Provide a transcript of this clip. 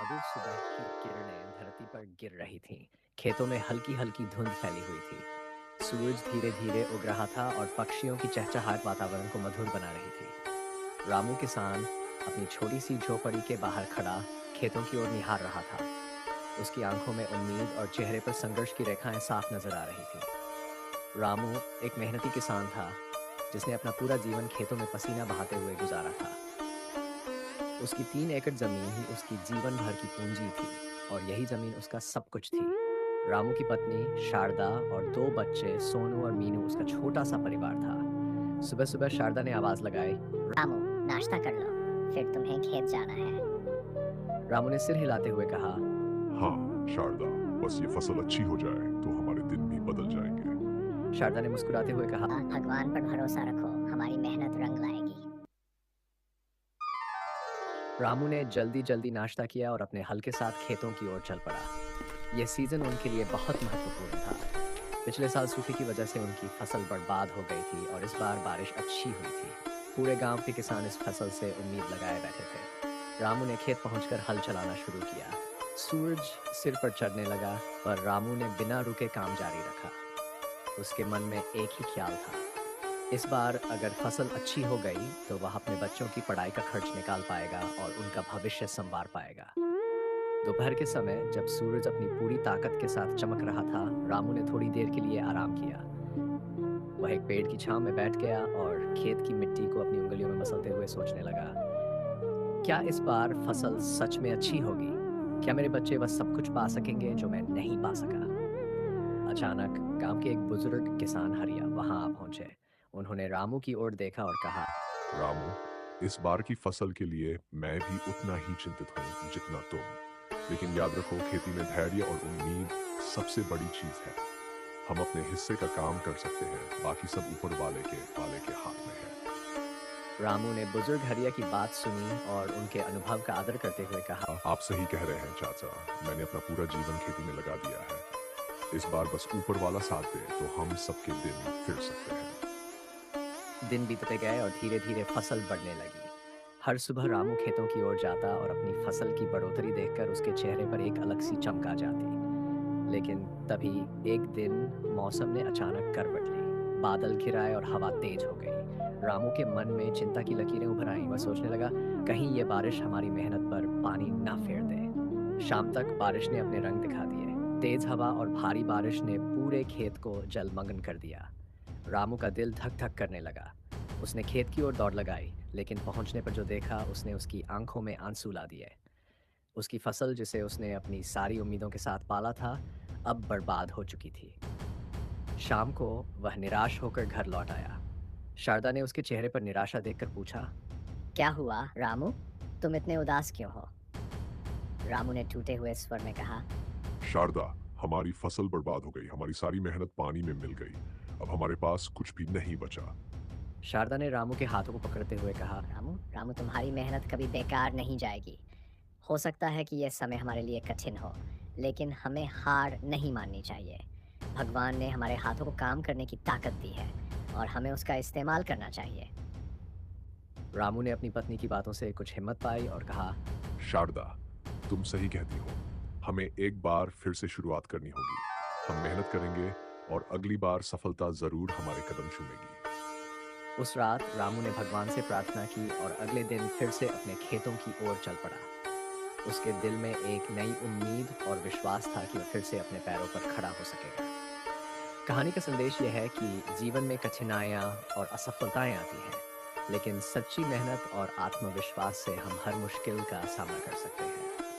मधुर सुबह की किरणें धरती पर गिर रही थीं। खेतों में हल्की-हल्की धुंध फैली हुई थी। सूरज धीरे-धीरे उग रहा था और पक्षियों की चहचहाट वातावरण को मधुर बना रही थी। रामू किसान अपनी छोटी-सी झोपड़ी के बाहर खड़ा खेतों की ओर निहार रहा था। उसकी आंखों में उम्मीद और चेहरे पर संघर्ष की रेखाएं साफ नजर आ रही थीं। रामू एक मेहनती किसान था, जिसने अपना पूरा जीवन खेतों में पसीना बहाते हुए गुजारा था। उसकी 3 एकड़ ज़मीन ही उसकी जीवन भर की पूँजी थी और यही ज़मीन उसका सब कुछ थी। रामू की पत्नी शारदा और 2 बच्चे सोनू और मीनू उसका छोटा-सा परिवार था। सुबह-सुबह शारदा ने आवाज़ लगाई। रामू, नाश्ता कर लो, फिर तुम्हें खेत जाना है। रामू ने सिर हिलाते हुए कहा। हाँ, शारदा, बस ये फसल अच्छी हो जाए तो हमारे दिन भी बदल जाएंगे। शारदा ने मुस्कुराते हुए कहा। भगवान पर भरोसा रखो, हमारी मेहनत रंग लाएगी। रामू ने जल्दी-जल्दी नाश्ता किया और अपने हल के साथ खेतों की ओर चल पड़ा। यह सीज़न उनके लिए बहुत महत्वपूर्ण था। पिछले साल सूखे की वजह से उनकी फसल बर्बाद हो गई थी और इस बार बारिश अच्छी हुई थी। पूरे गांव के किसान इस फसल से उम्मीद लगाए बैठे थे। रामू ने खेत पहुंचकर हल चलाना शुरू किया। सूरज सिर पर चढ़ने लगा, पर रामू ने बिना रुके काम जारी रखा। उसके मन में एक ही ख्याल था, इस बार अगर फसल अच्छी हो गई तो वह अपने बच्चों की पढ़ाई का खर्च निकाल पाएगा और उनका भविष्य संवार पाएगा। दोपहर के समय जब सूरज अपनी पूरी ताकत के साथ चमक रहा था, रामू ने थोड़ी देर के लिए आराम किया। वह एक पेड़ की छांव में बैठ गया और खेत की मिट्टी को अपनी उंगलियों में मसलते हुए सोचने लगा, क्या इस बार फसल सच में अच्छी होगी? क्या मेरे बच्चे वह सब कुछ पा सकेंगे जो मैं नहीं पा सका? अचानक गांव के एक बुजुर्ग किसान हरिया वहां आ पहुंचे। उन्होंने रामू की ओर देखा और कहा। रामू, इस बार की फसल के लिए मैं भी उतना ही चिंतित हूँ जितना तुम। लेकिन याद रखो, खेती में धैर्य और उम्मीद सबसे बड़ी चीज है। हम अपने हिस्से का काम कर सकते हैं, बाकी सब ऊपर वाले के हाथ में है। रामू ने बुजुर्ग हरिया की बात सुनी और उनके अनुभव का आदर करते हुए कहा। आप सही कह रहे हैं चाचा, मैंने अपना पूरा जीवन खेती में लगा दिया है। इस बार बस ऊपर वाला साथ दे तो हम सबके दिन फिर सकते हैं। दिन बीतते गए और धीरे-धीरे फसल बढ़ने लगी। हर सुबह रामू खेतों की ओर जाता और अपनी फसल की बढ़ोतरी देखकर उसके चेहरे पर एक अलग सी चमक आ जाती। लेकिन तभी एक दिन मौसम ने अचानक करवट ली। बादल घिराए और हवा तेज हो गई। रामू के मन में चिंता की लकीरें उभर आईं। वह सोचने लगा, कहीं ये बारिश हमारी मेहनत पर पानी ना फेर दे। शाम तक बारिश ने अपने रंग दिखा दिए। तेज हवा और भारी बारिश ने पूरे खेत को जलमग्न कर दिया। रामू का दिल धक-धक करने लगा। उसने खेत की ओर दौड़ लगाई, लेकिन पहुंचने पर जो देखा उसने उसकी आंखों में आंसू ला दिए। उसकी फसल जिसे उसने अपनी सारी उम्मीदों के साथ पाला था, अब बर्बाद हो चुकी थी। शाम को वह निराश होकर घर लौट आया। शारदा ने उसके चेहरे पर निराशा देखकर पूछा। क्या हुआ, रामू? तुम इतने उदास क्यों हो? रामू ने टूटे हुए स्वर में कहा। शारदा, हमारी फसल बर्बाद हो गई, हमारी सारी मेहनत पानी में मिल गई। अब हमारे पास कुछ भी नहीं बचा। शारदा ने रामू के हाथों को पकड़ते हुए कहा। रामू, रामू, तुम्हारी मेहनत कभी बेकार नहीं जाएगी। हो सकता है कि यह समय हमारे लिए कठिन हो, लेकिन हमें हार नहीं माननी चाहिए। भगवान ने हमारे हाथों को काम करने की ताकत दी है और हमें उसका इस्तेमाल करना चाहिए। रामू ने अपनी पत्नी की बातों से कुछ हिम्मत पाई और कहा। शारदा, तुम सही कहती हो। हमें एक बार फिर से शुरुआत करनी होगी। हम मेहनत करेंगे और अगली बार सफलता जरूर हमारे कदम चूमेगी। उस रात रामू ने भगवान से प्रार्थना की और अगले दिन फिर से अपने खेतों की ओर चल पड़ा। उसके दिल में एक नई उम्मीद और विश्वास था कि वह फिर से अपने पैरों पर खड़ा हो सकेगा। कहानी का संदेश यह है कि जीवन में कठिनाइयाँ और असफलताएं आती हैं, लेकिन सच्ची मेहनत और आत्मविश्वास से हम हर मुश्किल का सामना कर सकते हैं।